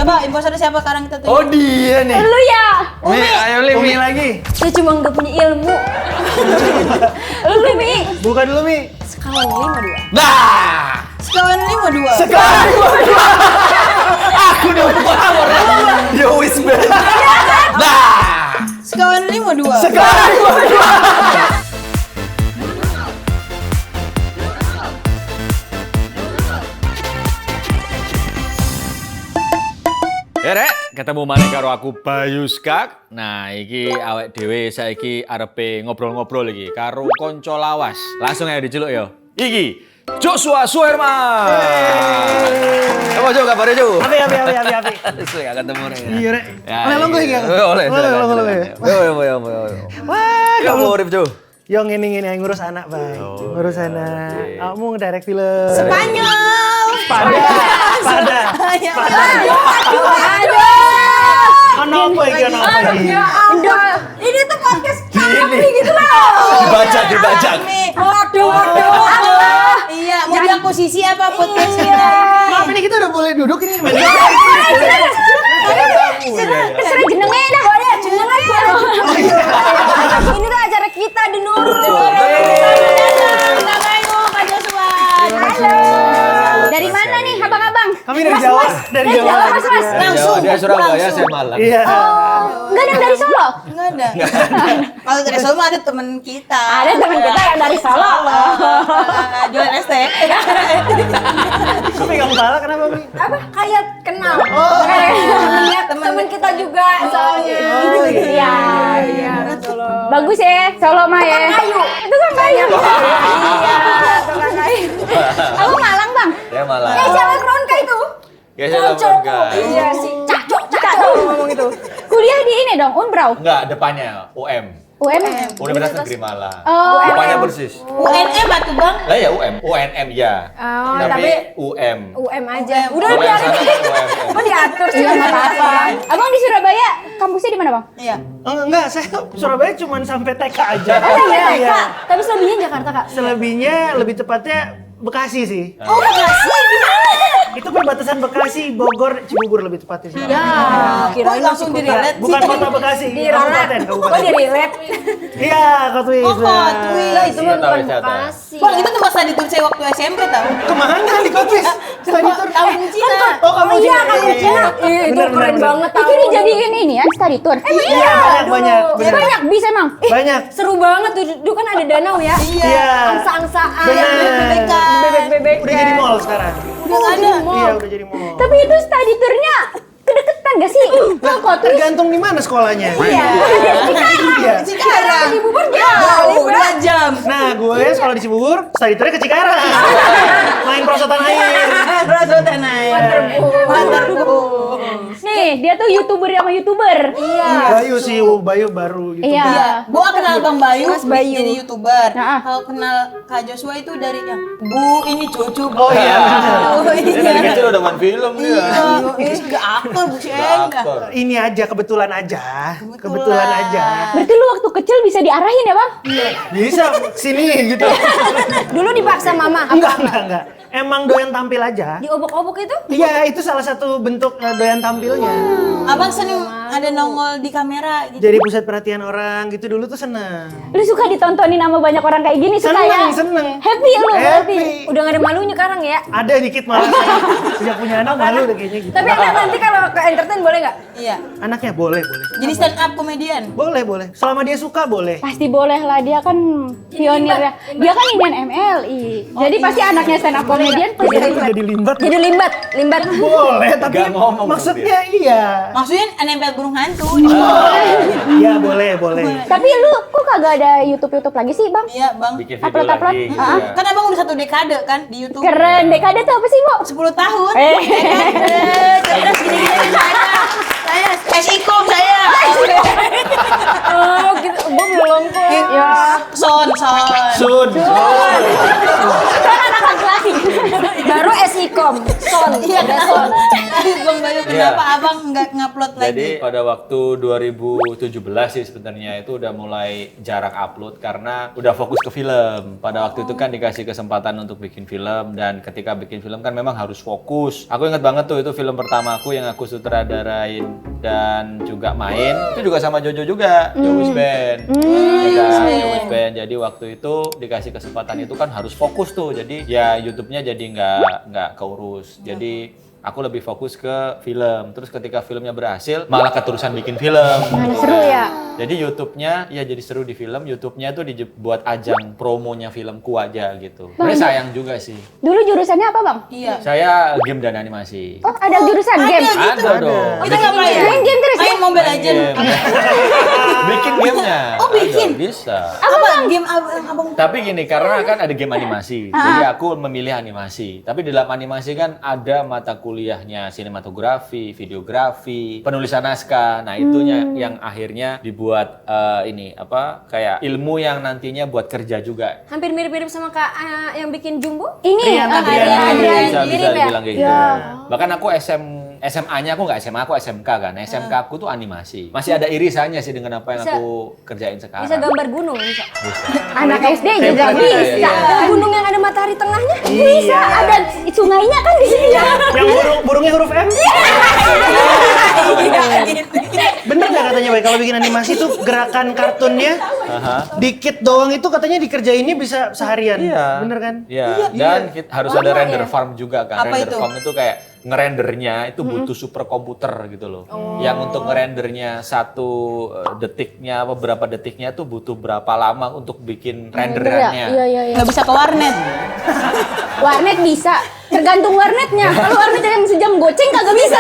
Coba imposternya siapa sekarang kita tuh? Oh dia nih. Lu ya. Mi, ayo Li, Mi lagi. Saya cuma nggak punya ilmu. Lu Mi. Buka dulu Mi. Sekawan 5-2. Nah, Sekawan 5-2. sekarang aku udah power. Yo wis banget. Nah, Sekawan 5-2. sekarang Rek, ketemu maneh karo aku Bayu Skak. Nah, iki awake dhewe saiki arepe ngobrol-ngobrol iki karo kanca lawas. Langsung aja diceluk ya. Iki Joshua Suherman. Apa Jo kabare Jo? Api. Suwe gak ketemu Rek. Iya, Rek. Ya, Oleh longgo iki. Oleh. Oleh. Yo. Wah, Kamu urip Jo. Yo ngene ngurus anak, Bang. Ngurus anak. Kamu ngedirect film. Spanyol. Pada. Aduh. Ono apa iki ono apa iki? Aduh. Ini tuh podcast kami gitu loh. Dibajak. Waduh. Iya, mau bilang posisi apa podcast kita? Maaf ini kita udah boleh duduk ini. Terserah jenengnya dah. Boleh jeneng aja. Ini tuh acara kita di Nur. Kak Joshua. Halo. Dari mana nih abang-abang? Kami dari Jawa. Dari Jawa. Mas. Langsung. Dia Surabaya, saya Malang. Iya. Enggak ada yang dari Solo. Enggak ada. Kalau dari Solo ada temen kita. Ada teman kita yang dari Solo. Jualan es teh. Kok pegang kepala kenapa, Mi? Apa? Kayak kenal. Temen kita juga soalnya. Oh, iya. Iya. Bagus ya, Solo mah ya. Kayu. Itu kan kayu. Iya, tukang kayu. Kamu Malang, Bang? Saya Malang. Ya, jalan Ronka itu. Ya saya Ronka. Iya sih. Cacok ngomong itu. Kuliah di ini dong, Unbrau. Enggak, depannya UM. UM. Universitas Negeri Malang. Oh, Depannya persis. UNM batu bang. Lah ya UM, UNM ya. Oh, tapi UM. UM aja. Udah Kalau yang biarin. sana UMM. Oh, diatur sih enggak apa-apa. Abang di Surabaya, kampusnya di mana, Bang? Iya. Enggak, saya Surabaya cuma sampai TK aja. Oh iya, Kak. Tapi selebihnya Jakarta, Kak. Selebihnya lebih tepatnya Bekasi sih. Oh, Bekasi gimana? Itu perbatasan Bekasi, Bogor, Cibubur lebih tepatnya sih. Ya, Kirain langsung di relate Bukan kota Bekasi, di relate. Oh, di relate. Iya, Kotwis. Oh, Kotwis. Lah, itu mah Wisata, bukan wisata. Bekasi. Bang, itu tempat study tour saya waktu SMP tau. Kemana di Kotwis? Study tour. Tahun Cina. Oh, kamu Oh iya, Cina. kamu Cina. Itu Bener, keren bener. banget. Itu dijadiin ini ya, study tour. Iya, banyak. bener. Banyak bisa emang. Banyak. Seru banget tuh. Dulu kan ada danau ya. Iya. Angsa-angsaan. Bener. Bebek-bebek. Udah jadi mall sekarang. Udah nggak ada. Iya, udah jadi mall. Tapi itu study tournya kedeketan gak sih? Kok Kotwis? Tergantung di mana sekolahnya. Iya. Iya. Cikarang. Cibubur Jauh, jauh. 2 jam. Nah, gue sekolah di Cibubur, study tournya ke Cikarang. Main perosotan air. Perosotan air. Waterboom. Nih, dia tuh YouTuber sama YouTuber. Iya. Bayu sih, Bayu baru gitu. Iya. Iya, gua kenal Bang Bayu, Mas Bayu. jadi YouTuber. Nah. Kalau kenal Kak Joshua itu dari yang Bu ini cucu. Oh iya, bener. Oh Dia dari iya. kecil udah main film dia. Iya, ini juga aktor Bu Ceng. Aktor. Ini aja kebetulan aja. Kebetulan aja. Berarti lu waktu kecil bisa diarahin ya, Bang? Bisa sini gitu. Dulu dipaksa mama. Enggak. Emang doyan tampil aja. Diobok-obok itu? Iya, itu salah satu bentuk doyan tampilnya. Abang seneng ada nongol di kamera gitu. Jadi pusat perhatian orang gitu dulu tuh seneng. Lu suka ditontonin sama banyak orang kayak gini suka ya? Seneng. Happy lu, Happy. happy. Udah gak ada malunya sekarang ya? Ada dikit malah. Sejak punya anak malu udah kayaknya gitu. Tapi anak nanti kalau ke entertain boleh nggak? Iya. Anaknya boleh. Jadi stand up komedian. Boleh. Selama dia suka boleh. Pasti boleh lah, dia kan pionir ya. Dia kan Indian MLI. Jadi pasti anaknya stand up comedian pasti Jadi limbat. jadi limbat. Jadi limbat. Boleh, tapi Nggak ngomong maksudnya iya. Maksudnya nempel burung hantu. Iya, boleh. Tapi lu kok kagak ada YouTube lagi sih, Bang? Iya bang. Bikin video Upload. lagi. gitu Ah. ya. Kan abang udah 1 dekade kan di YouTube. Keren, dekade tuh apa sih, Bu? 10 tahun. Eh. Gini-gini saya SIKOM saya. Oh, gitu. Gua belum kok. Ya. Son. Sun. Kan anak laki-laki. Baru SIKOM, Son. Iya, ada Son. lanjut Bang Bayu, kenapa abang nggak ngupload lagi? Jadi pada waktu 2017 sih sebenarnya itu udah mulai jarang upload karena udah fokus ke film. Pada waktu itu kan dikasih kesempatan untuk bikin film dan ketika bikin film kan memang harus fokus. Aku ingat banget tuh itu film pertama aku yang aku sutradarain dan juga main. Itu juga sama Jojo juga, Jowis Band. Jowis Band. Jadi waktu itu dikasih kesempatan itu kan harus fokus tuh. Jadi ya YouTube-nya jadi nggak keurus. Jadi aku lebih fokus ke film. Terus ketika filmnya berhasil, malah keterusan bikin film. Seru ya? Jadi YouTube-nya, ya jadi seru di film. YouTube-nya tuh dibuat ajang promonya filmku aja gitu. Sebenarnya sayang juga sih. Dulu jurusannya apa bang? Iya. Saya game dan animasi. Oh ada jurusan game? Ada dong. Kita nggak main. Main game terus ya? Main Mobile Legends. Bikin gamenya. Oh, bikin? Ada, bisa. Apa game abang? Tapi gini, karena kan ada game animasi. Jadi aku memilih animasi. Tapi di dalam animasi kan ada mata kuliahnya sinematografi, videografi, penulisan naskah. Nah, itunya yang akhirnya dibuat kayak ilmu yang nantinya buat kerja juga. Hampir mirip-mirip sama Kak yang bikin Jumbo. Ini Bisa mirip ya? dibilang kayak gitu. Bahkan aku SMA-nya aku nggak SMA, aku SMK kan. SMK aku tuh animasi. Masih ada irisannya sih dengan apa yang Bisa. aku kerjain sekarang. Bisa gambar gunung, bisa. anak SD juga bisa. Gunung yang ada matahari tengahnya. Bisa, ada sungainya kan di sini. Yang burungnya huruf M. Bener nggak katanya Bay, kalau bikin animasi tuh gerakan kartunnya dikit doang itu katanya dikerjainnya bisa seharian. Iya. Bener kan? Iya. Dan harus ada render farm juga kan. Apa Render itu? farm itu kayak ngerendernya itu butuh superkomputer gitu loh. Yang untuk ngerendernya satu detiknya, beberapa detiknya tuh butuh berapa lama untuk bikin renderannya. Iya. Nggak bisa ke warnet. Warnet bisa, tergantung warnetnya. Kalau warnet yang sejam goceng kagak bisa.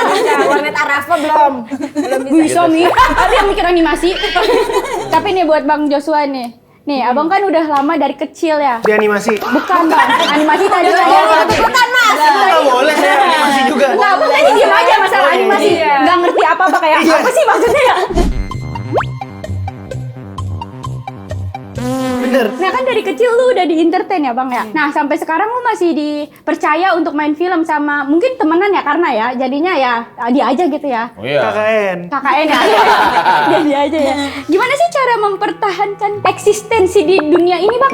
Warnet Arafa belum Bisa Mi. Ada yang mikir animasi. Tapi nih buat Bang Joshua nih. Nih, abang kan udah lama dari kecil ya. Di animasi. Bukan bang, animasi tadi saya. Bukan mas. Nggak boleh saya animasi juga. Nggak, abang tadi diem aja masalah animasi. Nggak ngerti apa-apa kayak apa sih maksudnya ya. Bener. Nah kan dari kecil lu udah di entertain ya bang ya. Nah sampai sekarang lu masih dipercaya untuk main film sama mungkin temenan ya karena ya jadinya ya dia aja gitu ya. Oh iya. KKN. KKN ya. Dia aja ya. Gimana sih cara mempertahankan eksistensi di dunia ini bang?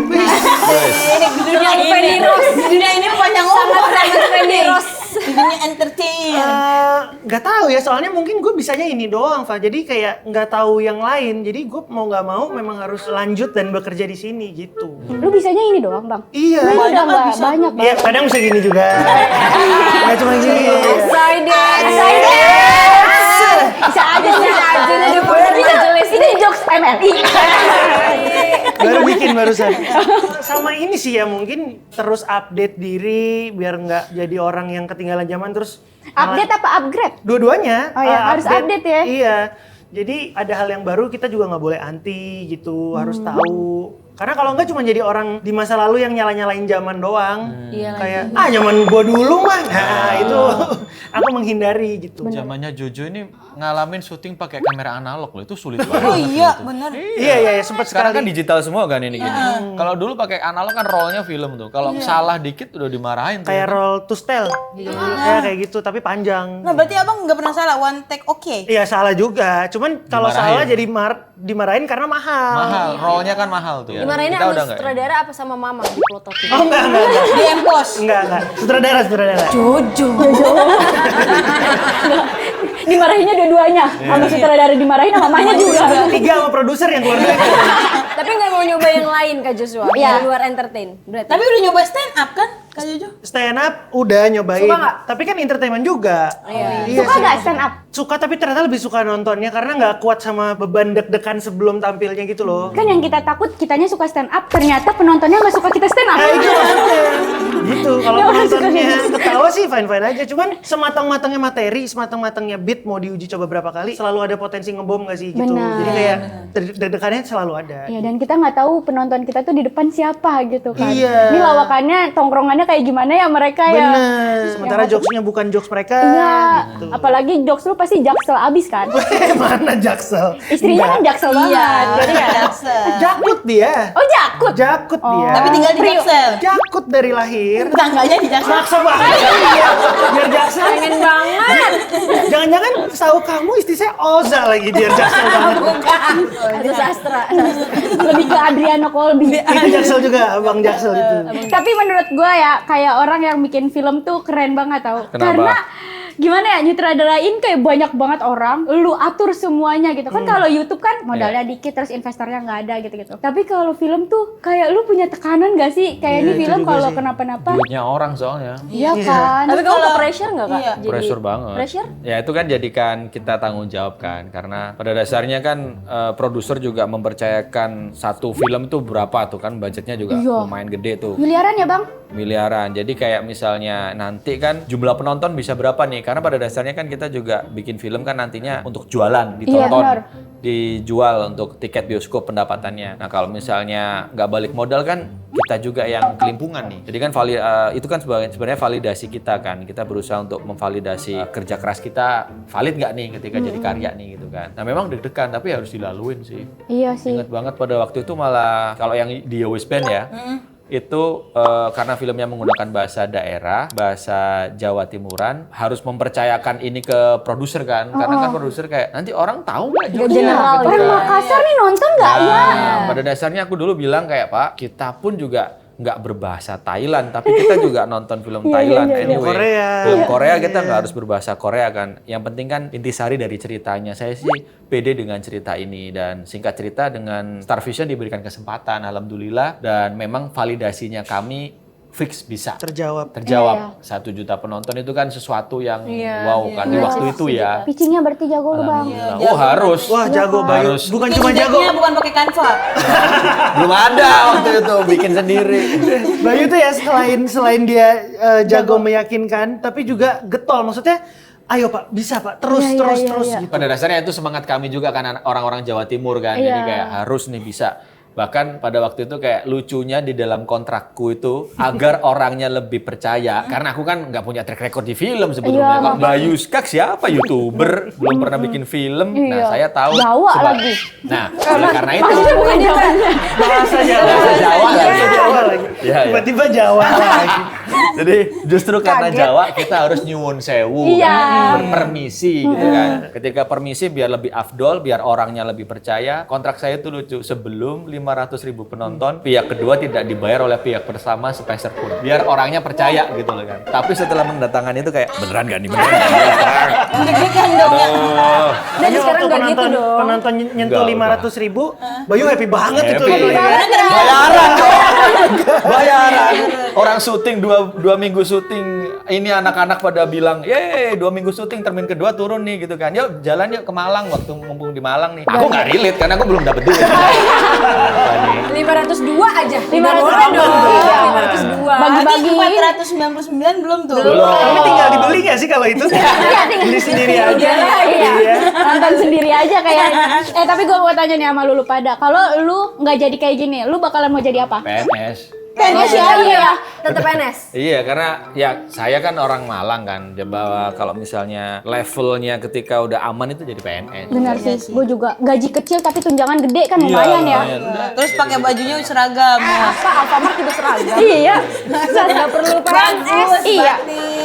Dunia ini, dunia ini panjang umur. Di dunia entertain. Nggak tahu ya, soalnya mungkin gue bisanya ini doang, Fa. Jadi kayak nggak tahu yang lain. Jadi gue mau nggak mau memang harus lanjut dan bekerja di sini gitu. Lu bisanya ini doang bang? Iya. Lu udah nggak banyak Iya, bang. kadang bisa gini juga. Nggak cuma gini. Bisa aja bisa jelas ini jokes MLI. Baru bikin barusan. Sama ini sih ya, mungkin terus update diri biar nggak jadi orang yang ketinggalan zaman terus. Update apa upgrade? Dua-duanya. Oh iya, harus update ya. Iya. Jadi ada hal yang baru kita juga nggak boleh anti gitu, harus tahu. Karena kalau nggak cuma jadi orang di masa lalu yang nyala-nyalain zaman doang. Iya Kayak, zaman gua dulu mah. Nah, itu aku menghindari gitu. Zamannya Jojo ini ngalamin syuting pakai kamera analog loh, itu sulit banget. Oh iya, benar. Iya, sempat Sekarang kan sekali. digital semua kan ini gini. Kalau dulu pakai analog kan rollnya film tuh. Kalau salah dikit udah dimarahin tuh. Kayak roll to style. Ya kayak gitu, tapi panjang. Nah, berarti abang nggak pernah salah, one take oke. Iya, salah juga. Cuman kalau Dimarahin. salah jadi dimarahin karena mahal. Mahal, rollnya kan mahal tuh. Dimarahinnya Kita sama udah nggak ya? sutradara apa sama mama di plototin? Oh, enggak. Di empos. Enggak. Sutradara. Jojo. Dimarahinnya dua-duanya. Sama sutradara dimarahin sama mamanya juga. 3 sama produser yang keluar duit. Tapi nggak mau nyoba yang lain Kak Joshua, Iya. di luar entertain. Berarti. Tapi udah nyoba stand up kan, Kak Jojo? Stand up udah nyobain. Suka nggak? Tapi kan entertainment juga. Iya Suka sih. nggak stand up? Suka, tapi ternyata lebih suka nontonnya karena nggak kuat sama beban deg-degan sebelum tampilnya gitu loh. Kan yang kita takut kitanya suka stand up, ternyata penontonnya nggak suka kita stand up. Nah itu maksudnya. Gitu, kalau Ya, orang suka penontonnya gitu. ketawa sih fine-fine aja. Cuman sematang-matangnya materi, sematang-matangnya beat mau diuji coba berapa kali, selalu ada potensi ngebom nggak sih gitu. Benar. Jadi kayak deg-degannya selalu ada. Iya, dan kita nggak tahu penonton kita tuh di depan siapa gitu kan. Iya. Ini lawakannya, tongkrongannya kayak gimana ya mereka ya. Bener. Sementara jokesnya bukan jokes mereka. Iya, Gitu. apalagi jokes lu pasti jaksel abis kan. Mana Jaksel? Istrinya kan jaksel banget. Jadi ya. Jaksel. Jakut dia. Oh jakut. Jakut dia. Tapi tinggal di Jaksel. Jakut dari lahir. Tetangganya di Jaksel. Maksa banget. Iya. Biar Jaksel. Pengen banget. setahu kamu istri saya Oza lagi biar jaksel banget. Itu sastra. Lebih ke Adriano Colby. Itu jaksel juga, abang jaksel itu. Tapi menurut gue ya, kayak orang yang bikin film tuh keren banget tau. Kenapa? Karena gimana ya, nyutradarain kayak banyak banget orang, lu atur semuanya gitu. Kan kalau YouTube kan modalnya dikit, terus investornya nggak ada gitu-gitu. Tapi kalau film tuh kayak lu punya tekanan gak sih? Kayak ini itu film juga kalau sih. kenapa-napa. Duitnya orang soalnya. Iya kan? Tapi kamu ke pressure nggak kak? Iya. Jadi Pressure banget. Pressure? Ya itu kan jadikan kita tanggung jawab kan. Karena pada dasarnya kan produser juga mempercayakan satu film tuh berapa tuh kan, budgetnya juga Iya. lumayan gede tuh. Miliaran ya bang? Miliaran. Jadi kayak misalnya nanti kan jumlah penonton bisa berapa nih? Karena pada dasarnya kan kita juga bikin film kan nantinya untuk jualan, ditonton, benar. dijual untuk tiket bioskop pendapatannya. Nah kalau misalnya nggak balik modal kan kita juga yang kelimpungan nih. Jadi kan itu kan sebenarnya validasi kita kan. Kita berusaha untuk memvalidasi kerja keras kita valid nggak nih ketika jadi karya nih gitu kan. Nah memang deg-degan tapi harus dilaluin sih. Iya sih. Ingat banget pada waktu itu malah kalau yang di Yowis Band ya, itu karena filmnya menggunakan bahasa daerah, bahasa Jawa Timuran, harus mempercayakan ini ke produser kan, karena kan produser kayak nanti orang tahu nggak Jogja general gitu Orang kan. Makassar nih nonton nggak ya? Nah, pada dasarnya aku dulu bilang kayak Pak, kita pun juga nggak berbahasa Thailand, tapi kita juga nonton film Thailand anyway. Film Korea. Film Korea kita nggak harus berbahasa Korea kan. Yang penting kan intisari dari ceritanya. Saya sih pede dengan cerita ini dan singkat cerita dengan Star Vision diberikan kesempatan, alhamdulillah, dan memang validasinya kami fix bisa Terjawab. terjawab. 1 juta penonton itu kan sesuatu yang wow kan di waktu itu ya. Pitchingnya berarti jago lu bang. Alhamdulillah. Oh harus. Wah jago Bayu. Harus. Bukan Mungkin cuma jago. idenya bukan pakai Canva. Belum ada waktu itu bikin sendiri. Bayu tuh ya selain dia jago meyakinkan, tapi juga getol. Maksudnya, ayo Pak, bisa Pak, terus gitu. Pada dasarnya itu semangat kami juga kan orang-orang Jawa Timur kan. Jadi kayak harus nih bisa. Bahkan pada waktu itu kayak lucunya di dalam kontrakku itu agar orangnya lebih percaya. Karena aku kan nggak punya track record di film sebelumnya. Kalau Bayu Skak siapa YouTuber belum pernah bikin film. Nah saya tahu. Jawa lagi. Nah oleh karena itu. Bahasa Jawa. Bahasa Jawa lagi. Bahasa Jawa lagi. Iya, iya. Tiba-tiba Jawa lagi. Jadi justru karena Jawa kita harus nyuwun sewu, Iya. kan? Berpermisi gitu kan. Ketika permisi biar lebih afdol, biar orangnya lebih percaya. Kontrak saya itu lucu, sebelum 500.000 penonton, pihak kedua tidak dibayar oleh pihak pertama sepeser pun. Biar orangnya percaya gitu loh kan. Tapi setelah mendatangkan itu kayak beneran gak nih? Beneran gak nih? Deg-degan dong ya. Aduh. Dan Kayaknya sekarang waktu nggak gitu dong. penonton nyentuh Enggak, 500.000, Bayu happy banget itu. Happy. Ya. Bayaran bayaran. Orang syuting 2 minggu syuting, ini anak-anak pada bilang, yeay 2 minggu syuting, termin kedua turun nih gitu kan. Yuk jalan yuk ke Malang, waktu mumpung di Malang nih. Aku nggak relate karena aku belum dapet duit. 502 aja. 502 Boleh dong. Iya. 502. Bagi-bagi. Berarti 499 belum tuh. Tapi tinggal dibeli nggak sih kalau itu? Beli sendiri aja. Iya. Nonton sendiri aja kayak. Tapi gue mau tanya nih sama lu pada. Kalau lu nggak jadi kayak gini, lu bakalan mau jadi apa? PNS. PNS ya, iya. Tetap NS. Iya, karena ya saya kan orang Malang kan. Bahwa kalau misalnya levelnya ketika udah aman itu jadi PNS. Benar sih, gue juga gaji kecil tapi tunjangan gede kan lumayan ya. Terus pakai bajunya seragam. Apa Alfamart juga seragam. Iya. Nggak perlu PNS. Iya.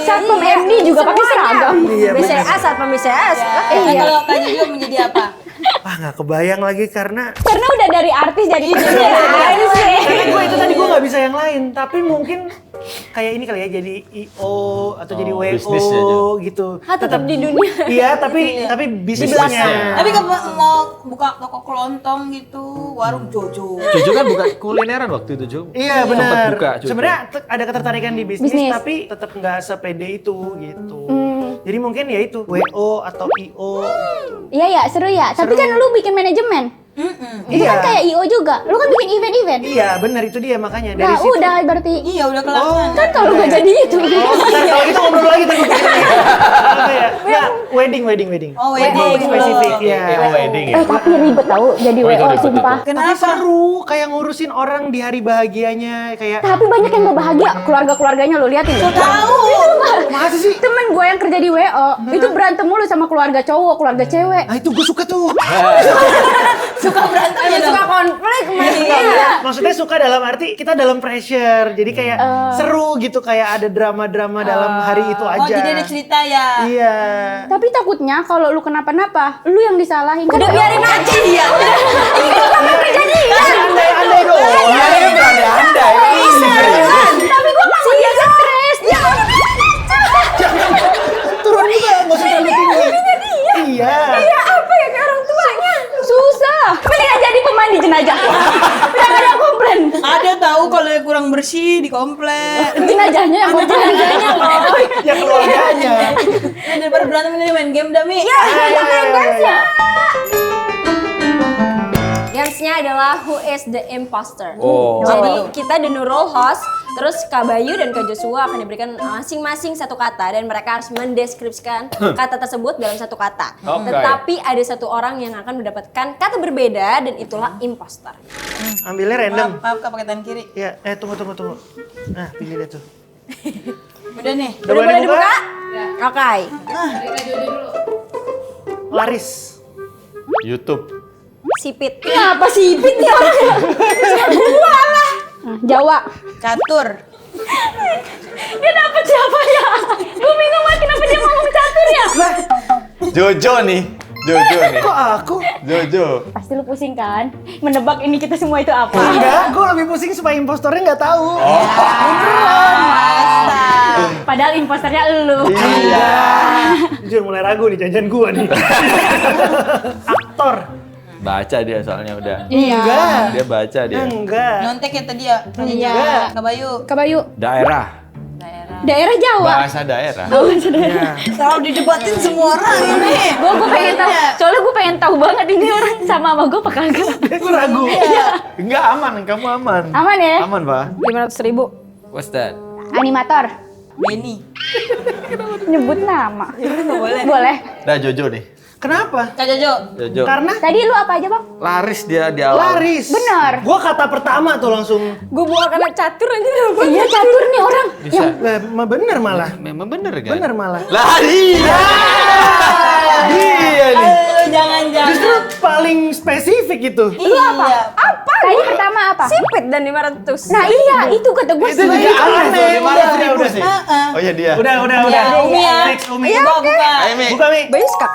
Satpam MD juga pakai seragam. Iya, benar. BCA satpam BCS. Nah, kalau Kak Jojo menjadi apa? Ah nggak kebayang lagi karena Udah dari artis jadi penyanyi sih. karena gue itu tadi gue nggak bisa yang lain. Tapi mungkin kayak ini kali ya jadi IO atau jadi WO bisnis ya, Jo. gitu. Tetap di dunia. Iya tapi bisnisnya. Tapi kalau mau buka toko kelontong gitu, warung Jojo. Cucu kan bukan kulineran waktu itu, Jo. Iya Sempat benar. buka, Cucu. Sebenarnya ada ketertarikan di bisnis, Bisnis. tapi tetap nggak sepede itu gitu. Jadi mungkin ya itu WO atau IO. Iya ya, seru ya. Tapi kan lu bikin manajemen. Itu Iya. kan kayak IO juga. Lu kan bikin event-event. Iya benar itu dia makanya dari Nah, situ. udah berarti. Iya udah kelas. Kan kalau nggak jadi itu. Oh, bentar, kalau gitu ngobrol lagi tadi. Apa ya? Nah, wedding. Oh, wedding. spesifik ya. wedding ya. Tapi ribet tau jadi Oh, itu WO ribet sumpah. itu. Tapi seru kayak ngurusin orang di hari bahagianya kayak Tapi banyak yang gak bahagia, keluarga-keluarganya lu liatin deh. Tahu. masa sih? Temen gue yang kerja di WO, itu berantem mulu sama keluarga cowok, keluarga cewek. Nah itu gue suka tuh. Suka berantem ya Suka dong. konflik mas. Iya. Maksudnya suka dalam arti kita dalam pressure. Jadi kayak seru gitu kayak ada drama-drama dalam hari itu Oh aja. jadi ada cerita ya. Iya. Tapi takutnya kalau lu kenapa-napa, lu yang disalahin. Udah biarin aja. Iya. Andai-andai dong. Iya, ini berandai-andai. Tapi gua nggak mau dia stres. Ya Turun juga, nggak usah terlalu tinggi. Iya. apa ya kayak orang tuanya? Susah. Mendingan jadi pemandi jenazah. Udah gak ada komplain. Ada tahu kalau yang kurang bersih di komplek. Jenazahnya yang mau jenazahnya loh. Ya keluarganya. Daripada berantem ini main game dah, Mi. Gamesnya adalah Who is the Imposter. Oh. Jadi kita the role host, terus Kak Bayu dan Kak Joshua akan diberikan masing-masing satu kata dan mereka harus mendeskripsikan kata tersebut dalam satu kata. Oke. Tetapi ada satu orang yang akan mendapatkan kata berbeda dan itulah imposter. Ambilnya random. Maaf Kak, pakai tangan kiri. Ya, tunggu. Nah, pilih deh tuh. Udah nih. Udah Boleh boleh dibuka? dibuka? Oke. Laris. YouTube. Sipit. Kenapa sipit ya? Jawa. Catur. Dia dapet siapa ya? Gue bingung banget kenapa dia ngomong catur ya? Jojo nih. Kok aku? Jojo. Pasti lu pusing kan? Menebak ini kita semua itu apa? Enggak, gue lebih pusing supaya impostornya nggak tahu. Padahal imposternya elu. Iya. Jujur mulai ragu nih jajan gua nih. Aktor. Baca dia soalnya udah. Enggak. Dia baca dia. Enggak. Nyontek ya tadi ya. Iya. Kak Bayu. Kabayu. Daerah. Daerah Jawa. Bahasa daerah. Selalu didebatin semua orang ini. Gue pengen tahu. Soalnya gue pengen tahu banget ini orang sama gue apa kagak. Gue ragu. Enggak aman, kamu aman. Aman ya? Aman, Pak. 500.000. What's that? Animator. Benny. Nyebut nama. Boleh. Boleh. Nah, Jojo nih. Kenapa? Kak Jojo. Jojo. Karena Tadi lu apa aja bang? Laris dia di awal. laris. Benar. Gua kata pertama tuh langsung. Gue buka karena catur aja dapat. Iya catur nih orang. Bisa. Bener malah. Memang bener kan? Bener malah. Lah iya. Iya nih. Jangan-jangan. Justru paling spesifik itu. Lu apa? Apa? Tadi pertama apa? Sipit dan 500. Nah iya itu kata gue Itu sih. juga aneh. Udah sih. Oh iya dia. Udah. Ya, Umi ya. Next, Umi. Buka. Ayo, Mi. Buka, Mi. Bayu skak.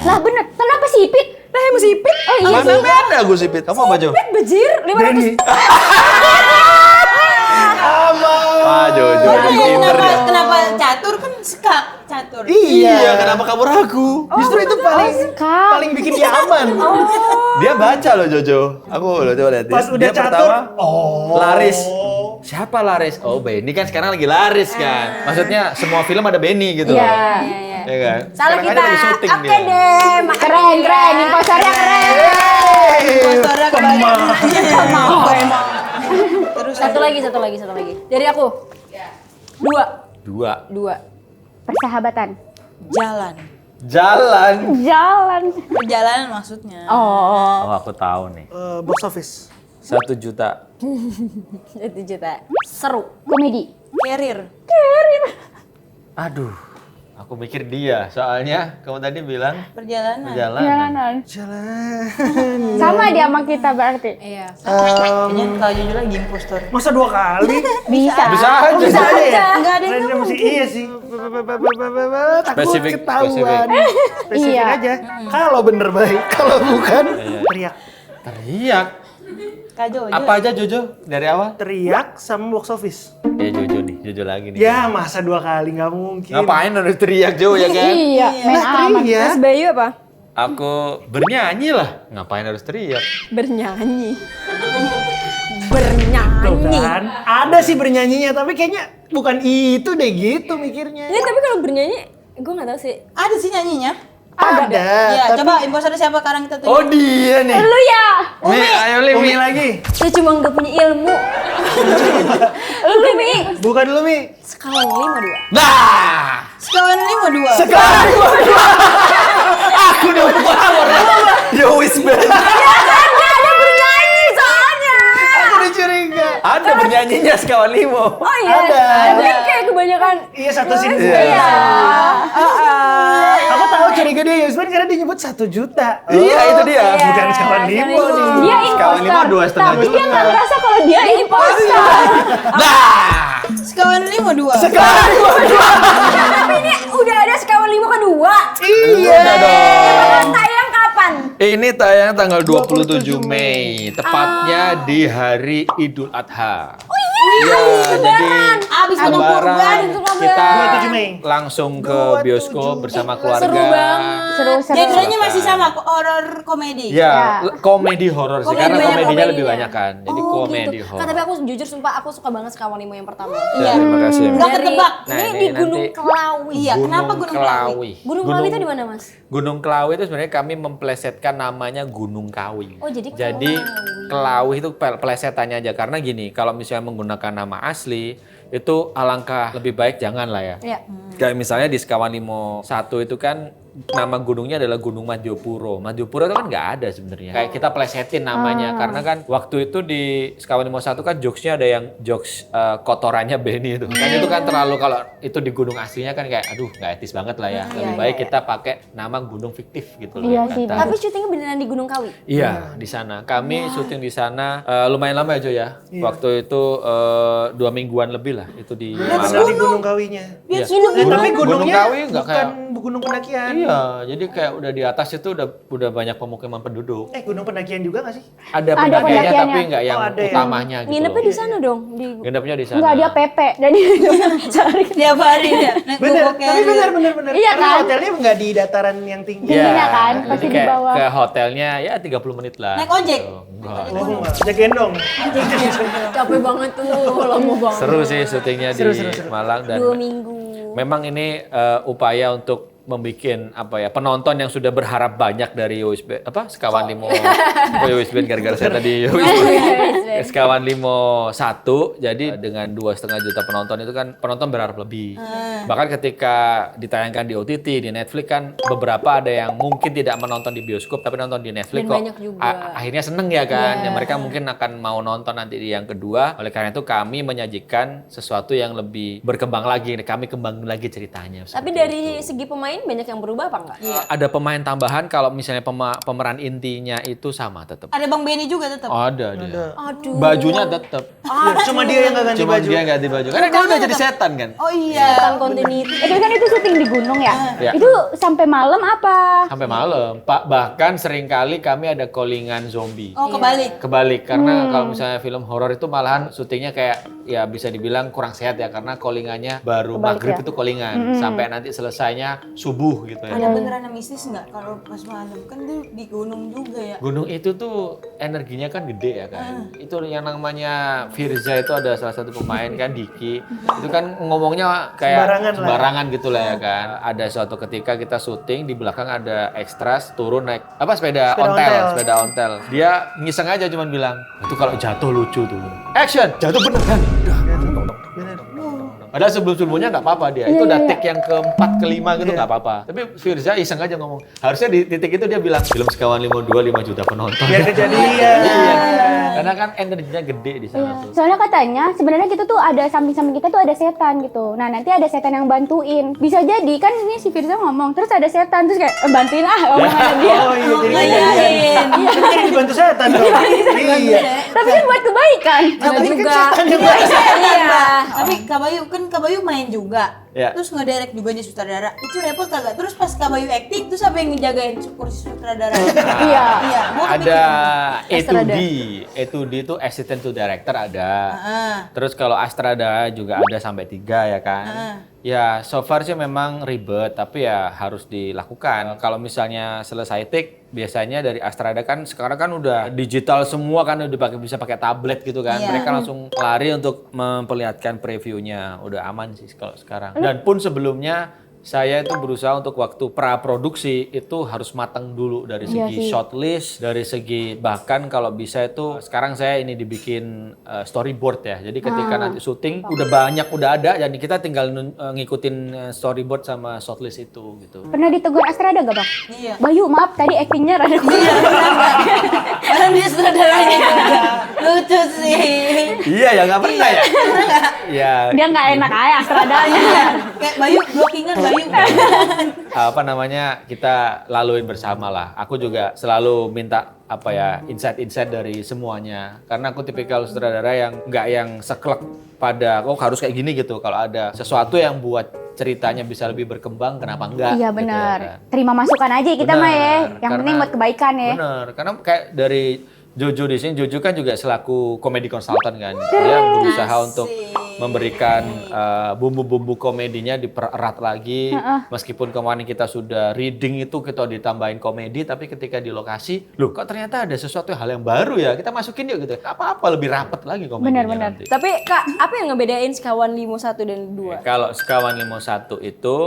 Lah bener. Kenapa sipit? Lah emang sipit. Oh iya Mana sih. beda gue sipit. Kamu apa, Jo? Sipit bejir 500. Benny. Ah, Jojo. Pinter dia. Kenapa catur kan skak catur. Iya, kenapa kamu ragu? Justru itu paling bikin dia aman. Dia baca loh Jojo. Aku loh coba lihat. Pas udah Dia catur. pertama, Laris. Siapa Laris? Oh, Benny kan sekarang lagi laris kan. Maksudnya semua film ada Benny gitu. Iya. Ya kan? Salah Sekarang kita. aja lagi syuting Oke dia. deh. Keren. Imposternya keren. Impostornya kemarin. Terus Satu lagi. Dari aku. Dua. 2. Persahabatan. jalan. Jalan. Perjalanan maksudnya. Oh. Oh, aku tahu nih. Box office. 1 juta. 1 juta. Seru. Komedi. Carrier. Aduh. Aku mikir dia, soalnya kamu tadi bilang Perjalanan. perjalanan. Jalan. Sama dia sama kita berarti. Iya. Kayaknya Kak Jojo lagi impostor. Masa 2 kali? Bisa. Bisa aja. Bisa aja ya? Enggak ada yang Random sih, iya sih. Takut Spesifik, ketahuan. Spesifik Iya. aja. Kalau bener baik, kalau bukan teriak. Teriak. Kak Jojo. Apa aja Jojo dari awal? Teriak sama box office. Ya Jojo nih, Jojo lagi nih. Ya masa 2 kali nggak mungkin. Ngapain harus teriak Jo ya kan? Iya. Main aman. Teriak. Mas Bayu apa? Aku bernyanyi lah. Ngapain harus teriak? Bernyanyi. Tuh kan, ada sih bernyanyinya tapi kayaknya bukan itu deh gitu mikirnya. Ya tapi kalau bernyanyi, gue nggak tahu sih. Ada sih nyanyinya. Ada. Iya, tapi coba impostor siapa sekarang kita tuh. Oh dia nih. Lu ya. Mi, ayo Li, Umi Mi. lagi. Saya cuma nggak punya ilmu. Lu Mi. Buka dulu Mi. Sekawan 5-2. Nah, Sekawan 52. Sekarang aku udah power. Yo wis banget. Ada bernyanyi soalnya. aku udah curiga. Ada bernyanyinya sekawan limo. Oh iya. Ada. Mungkin kayak kebanyakan. Iya satu sini. Iya. Aku tahu curiga dia Yusman karena dia nyebut 1 juta. Iya itu dia. Bukan sekawan limo nih. Dia Sekawan lima imposter. 2,5 Tapi dia juta. nggak ngerasa kalau dia imposter. Nah, Sekawan 52. Sekarang Tapi ini udah ada sekawan 5 kedua. Udah dong. Tayang kapan? Ini tayang tanggal 27 Mei, tepatnya di hari Idul Adha. Oh iya, jadi Abis menang lebaran kurban. kita 27 Mei. langsung ke bioskop bersama keluarga. Seru banget. Seru-seru. Genrenya masih sama, horor komedi. Ya, komedi horor sih, Komedi, karena banyak komedinya lebih komedinya. banyak kan. Jadi Oh, komedi gitu. horor. Tapi aku jujur sumpah aku suka banget Sekawan Lima yang pertama. Ya, terima kasih. Nggak ketebak. Nah, ini ini di Gunung nanti- Kelawi. Iya, kenapa Gunung Kelawi? Gunung Kelawi itu di mana, Mas? Gunung Kelawi itu sebenarnya kami memplesetkan namanya Gunung Kawi. Oh, jadi Kelawi itu pelesetannya aja, karena gini, kalau misalnya menggunakan nama asli itu alangkah lebih baik jangan lah ya. Iya. Kayak misalnya di Sekawan Limo 1 itu kan nama gunungnya adalah Gunung Madiopuro. Madiopuro itu kan nggak ada sebenarnya. Kayak kita plesetin namanya karena kan waktu itu di Sekawan Limo 1 kan jokesnya ada yang jokes kotorannya Benny itu. Kan itu kan terlalu, kalau itu di gunung aslinya kan kayak aduh nggak etis banget lah ya. Lebih baik kita pakai nama gunung fiktif gitu loh. Iya ya, sih, kata. Tapi syutingnya beneran di Gunung Kawi. Iya, di sana. Kami syuting di sana lumayan lama ya, Jo ya. Waktu itu 2 mingguan lebih lah itu di Benar di Gunung Kawinya. Iya. Tapi Gunung gunungnya Kawi nggak bukan gunung pendakian. Iya, jadi kayak udah di atas itu udah banyak pemukiman penduduk. Gunung pendakian juga nggak sih? Ada Ada pendakiannya pendakiannya. tapi nggak yang Oh, ada ya. utamanya gitu. Nginepnya di sana dong. Nginepnya di sana. Enggak, dia Pepe. Jadi cari. Tiap hari ya. Naik Bener, Google tapi Carrier. bener. Iya Karena kan? hotelnya nggak di dataran yang tinggi. Iya, Tingginya kan, jadi pasti di kayak bawah. ke hotelnya ya 30 menit lah. Naik ojek? Gitu. Enggak. Oh, nggak. Ajak gendong. Capek banget tuh, lama banget. Seru sih syutingnya di Malang dan 2 minggu. memang ini upaya untuk membuat penonton yang sudah berharap banyak dari USB Sekawan Limo USB gara-gara saya tadi Sekawan Limo 1, jadi dengan 2,5 juta penonton itu kan penonton berharap lebih. Bahkan ketika ditayangkan di OTT di Netflix kan beberapa ada yang mungkin tidak menonton di bioskop tapi nonton di Netflix Dan kok banyak juga. akhirnya seneng ya kan. Ya, mereka mungkin akan mau nonton nanti di yang kedua. Oleh karena itu kami menyajikan sesuatu yang lebih berkembang lagi. Kami kembangin lagi ceritanya. Tapi seperti dari itu. segi pemain banyak yang berubah apa enggak? Ada pemain tambahan kalau misalnya pemeran intinya itu sama tetap. Ada Bang Benny juga tetap. Ada dia. Aduh. Bajunya tetap. Cuma dia yang nggak ganti Cuma baju. dia yang ganti baju. Karena dia udah jadi setan kan. Oh iya. Setan continuity. Tapi kan itu syuting di gunung ya? Iya. Itu sampai malam apa? Sampai malam. Bahkan seringkali kami ada callingan zombie. Oh kebalik. Kebalik, karena kalau misalnya film horor itu malahan syutingnya kayak ya bisa dibilang kurang sehat ya, karena callingannya baru maghrib itu callingan sampai nanti selesainya subuh gitu ya. Ada beneran yang mistis nggak kalau pas malam? Kan itu di gunung juga ya. Gunung itu tuh energinya kan gede ya kan. Itu yang namanya Firza itu ada salah satu pemain kan Diki. Itu kan ngomongnya kayak sembarangan gitu lah ya kan. Ada suatu ketika kita syuting di belakang ada ekstras turun naik sepeda ontel. Dia ngiseng aja cuman bilang, "Itu kalau jatuh lucu tuh." Action, jatuh beneran. Padahal sebelum-sebelumnya nggak apa-apa dia. Itu udah take yang keempat, kelima gitu nggak apa-apa. Tapi Firza iseng aja ngomong. Harusnya di titik itu dia bilang, film Sekawan Limo 2 5 juta penonton. Biar kejadian. Iya. Karena kan energinya gede di sana tuh. Soalnya katanya sebenarnya kita tuh ada samping-samping kita tuh ada setan gitu. Nah nanti ada setan yang bantuin. Bisa jadi kan ini si Firza ngomong terus ada setan terus kayak bantuin omongannya dia. Oh iya, jadi kejadian. Tapi jadi dibantu setan dong. Iya. Tapi kan buat kebaikan. Ada juga. Iya. Tapi Kak Bayu main juga. Iya. Terus ngedirect juga jadi sutradara. Itu repot kagak? Terus pas Kak Bayu acting, terus siapa yang ngejagain kursi sutradara? Iya. Iya. Gua Ada Astrada. E2D itu assistant to director ada. Ah. Terus kalau Astrada juga ada sampai 3 ya kan. Ya so far sih memang ribet tapi ya harus dilakukan. Kalau misalnya selesai take biasanya dari Astrada kan sekarang kan udah digital semua kan udah bisa pakai tablet gitu kan. Iya. Mereka langsung lari untuk memperlihatkan previewnya. Udah aman sih kalau sekarang. Dan pun sebelumnya saya itu berusaha untuk waktu pra-produksi itu harus matang dulu dari Iya segi sih. shortlist, dari segi bahkan kalau bisa itu sekarang saya ini dibikin storyboard ya. Jadi ketika nanti syuting udah ada dan kita tinggal ngikutin storyboard sama shortlist itu gitu. Pernah ditegur Astrada gak bang? Iya. Bayu maaf tadi actingnya rada kurang. Karena dia sutradaranya juga. Lucu sih. Iya ya nggak pernah ya. Iya. Dia nggak enak aja Astradanya. Kayak Bayu blockingan Bayu. Apa namanya kita laluin bersama lah. Aku juga selalu minta insight dari semuanya karena aku tipikal sutradara yang nggak yang seklek pada harus kayak gini gitu. Kalau ada sesuatu yang buat ceritanya bisa lebih berkembang, kenapa enggak? Iya gitu benar. kan. Terima masukan aja kita mah ya. Benar, Yang penting karena- buat kebaikan ya. Bener, karena kayak dari Jojo di sini, Jojo kan juga selaku komedi konsultan kan. Dia berusaha untuk memberikan bumbu-bumbu komedinya dipererat lagi. Meskipun kemarin kita sudah reading itu kita ditambahin komedi, tapi ketika di lokasi, loh kok ternyata ada sesuatu hal yang baru ya. Kita masukin yuk gitu. Apa-apa lebih rapet lagi komedinya Benar-benar. nanti. Tapi Kak, apa yang ngebedain Sekawan Limo 1 dan 2? Kalau Sekawan Limo 1 itu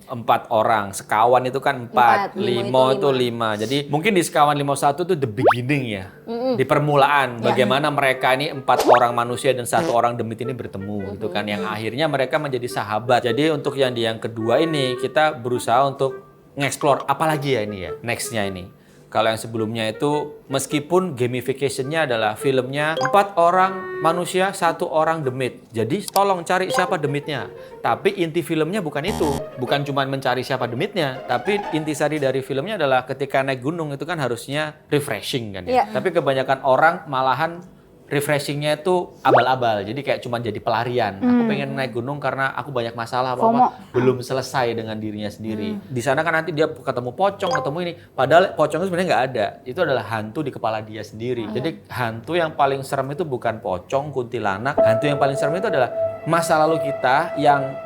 4 orang, Sekawan itu kan 4, Limo itu 5. Jadi mungkin di Sekawan Limo 1 itu the beginning ya, di permulaan bagaimana mereka ini 4 orang manusia dan 1 orang demit ini bertemu gitu kan, yang akhirnya mereka menjadi sahabat. Jadi untuk yang di yang kedua ini kita berusaha untuk nge-explore apa lagi ya ini ya, nextnya ini. Kalau yang sebelumnya itu meskipun gamification-nya adalah filmnya 4 orang manusia, 1 orang demit. Jadi tolong cari siapa demitnya. Tapi inti filmnya bukan itu. Bukan cuma mencari siapa demitnya. Tapi intisari dari filmnya adalah ketika naik gunung itu kan harusnya refreshing kan ya. Tapi kebanyakan orang malahan refreshingnya itu abal-abal, jadi kayak cuma jadi pelarian. Aku pengen naik gunung karena aku banyak masalah apa belum selesai dengan dirinya sendiri. Di sana kan nanti dia ketemu pocong, ketemu ini. Padahal pocong itu sebenarnya nggak ada. Itu adalah hantu di kepala dia sendiri. Jadi hantu yang paling serem itu bukan pocong, kuntilanak. Hantu yang paling serem itu adalah masa lalu kita yang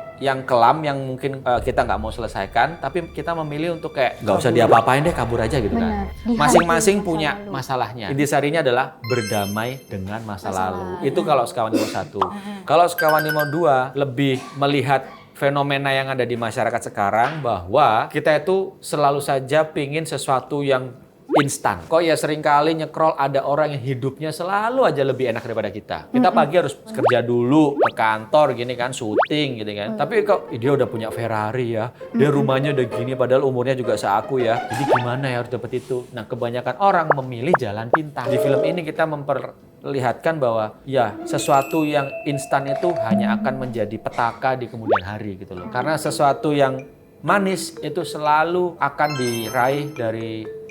kelam, yang mungkin kita nggak mau selesaikan, tapi kita memilih untuk kayak nggak usah diapa-apain deh, kabur aja gitu kan. Benar. Masing-masing Dihadapi punya masa lalu. masalahnya. Intisarinya adalah berdamai dengan masa lalu. Itu kalau Sekawan Limo 1. Kalau Sekawan Limo 2 lebih melihat fenomena yang ada di masyarakat sekarang, bahwa kita itu selalu saja pingin sesuatu yang instan. Kok ya seringkali nyekrol ada orang yang hidupnya selalu aja lebih enak daripada kita. Kita pagi harus kerja dulu, ke kantor gini kan, syuting gitu kan. Tapi kok dia udah punya Ferrari ya, dia rumahnya udah gini padahal umurnya juga seaku ya. Jadi gimana ya harus dapet itu? Nah, kebanyakan orang memilih jalan pintas. Di film ini kita memperlihatkan bahwa ya sesuatu yang instan itu hanya akan menjadi petaka di kemudian hari gitu loh. Karena sesuatu yang manis itu selalu akan diraih dari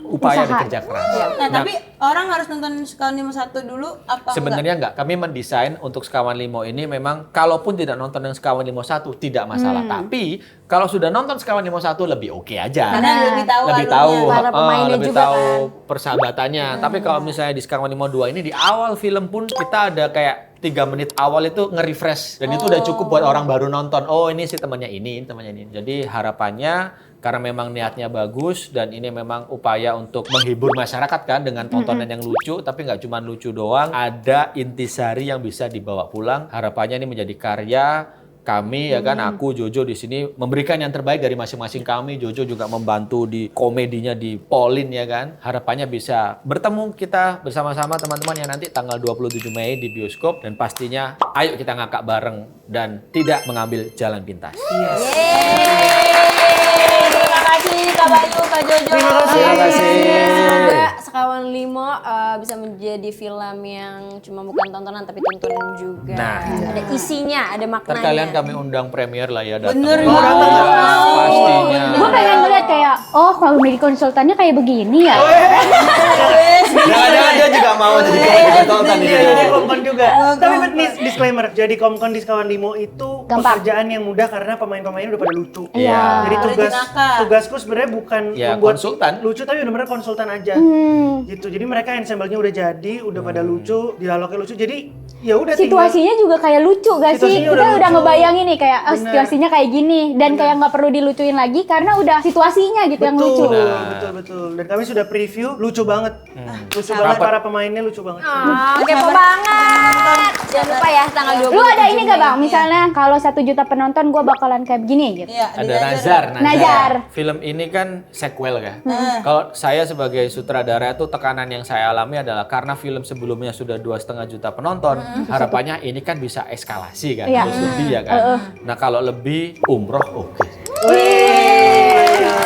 upaya dan kerja keras. Nah, tapi orang harus nonton Sekawan Limo 1 dulu apa Sebenarnya enggak. Kami mendesain untuk Sekawan Limo ini memang kalaupun tidak nonton yang Sekawan Limo 1 tidak masalah. Tapi kalau sudah nonton Sekawan Limo 1 lebih oke aja. Karena lebih tahu lebih alurnya. tahu, Para pemainnya lebih juga tahu persahabatannya. Tapi kalau misalnya di Sekawan Limo 2 ini di awal film pun kita ada kayak 3 menit awal itu nge-refresh dan itu udah cukup buat orang baru nonton. Oh, ini sih temannya ini, temannya ini. Jadi harapannya karena memang niatnya bagus dan ini memang upaya untuk menghibur masyarakat kan dengan tontonan yang lucu, tapi nggak cuma lucu doang, ada intisari yang bisa dibawa pulang. Harapannya ini menjadi karya kami ya kan, aku Jojo di sini memberikan yang terbaik dari masing-masing kami. Jojo juga membantu di komedinya di Polin ya kan. Harapannya bisa bertemu kita bersama-sama teman-teman yang nanti tanggal 27 Mei di bioskop, dan pastinya ayo kita ngakak bareng dan tidak mengambil jalan pintas. Terima kasih Kak Bayu, Kak Jojo. Terima kasih. Semoga Sekawan Limo bisa menjadi film yang cuma bukan tontonan tapi tontonan juga. Nah. Ada isinya, ada maknanya. Terkalian kami undang premier lah ya datang. Bener Iya, banget. pastinya. Gue pengen ngeliat kayak, oh komedi konsultannya kayak begini ya. Jangan-jangan dia juga mau jadi komedi konsultan Iya, ini. jadi komkon juga. Tapi disclaimer, jadi komkon di Sekawan Limo itu Gampang. pekerjaan yang mudah karena pemain-pemainnya udah pada lucu. Iya. Jadi ngakak. tugasku sebenarnya bukan Ya, membuat konsultan. lucu, tapi benar-benar konsultan aja. Gitu. Jadi mereka ensemble-nya udah jadi, udah pada lucu, dialognya lucu. Jadi ya udah Situasinya juga kayak lucu gak sih? Situasinya Kita udah udah lucu. ngebayangin nih kayak, oh, Bener. situasinya kayak gini. Dan kayak nggak perlu dilucuin lagi karena udah situasinya gitu yang lucu. Betul. Dan kami sudah preview, lucu banget. Lucu banget, para pemainnya lucu banget. Kepo banget. Jangan lupa ya tanggal 27 Lu ada ini gak bang? Mei. Misalnya kalau 1 juta penonton gue bakalan kayak begini gitu. Iya, Ada Nazar. Nazar. Film ini kan sequel kan. Kalau saya sebagai sutradara itu tekanan yang saya alami adalah karena film sebelumnya sudah 2,5 juta penonton, harapannya ini kan bisa eskalasi kan, Iya. terus lebih ya kan. Nah kalau lebih umroh oke.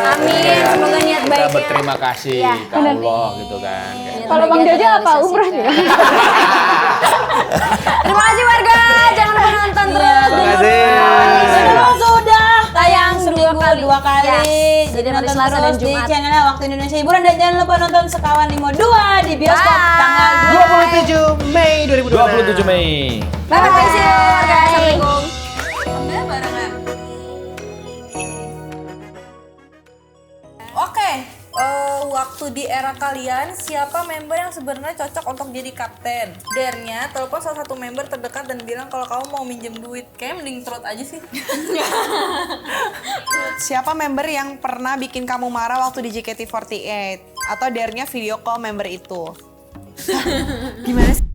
Amin, semoga niat Kita baiknya. berterima kasih Iya, ke benar. Allah gitu kan. Kayak- Kalau Bang Jojo apa? Umroh juga. Terima kasih warga, jangan lupa nonton terus. Terima kasih. Sudah Tayang seminggu dua kali. Yes. Jadi Hari nonton Selasa dan terus di Jumat. channelnya Waktu Indonesia Hiburan, dan jangan lupa nonton Sekawan Limo 2 di bioskop Bye. tanggal 27 Mei 2026. 27 Mei. Bye bye, see you warga. Assalamualaikum. Udah barengan. waktu di era kalian, siapa member yang sebenarnya cocok untuk jadi kapten? Dare-nya, telepon salah satu member terdekat dan bilang kalau kamu mau minjem duit. Kayaknya mending throat aja sih. Siapa member yang pernah bikin kamu marah waktu di JKT48? Atau dare-nya video call member itu? Gimana sih?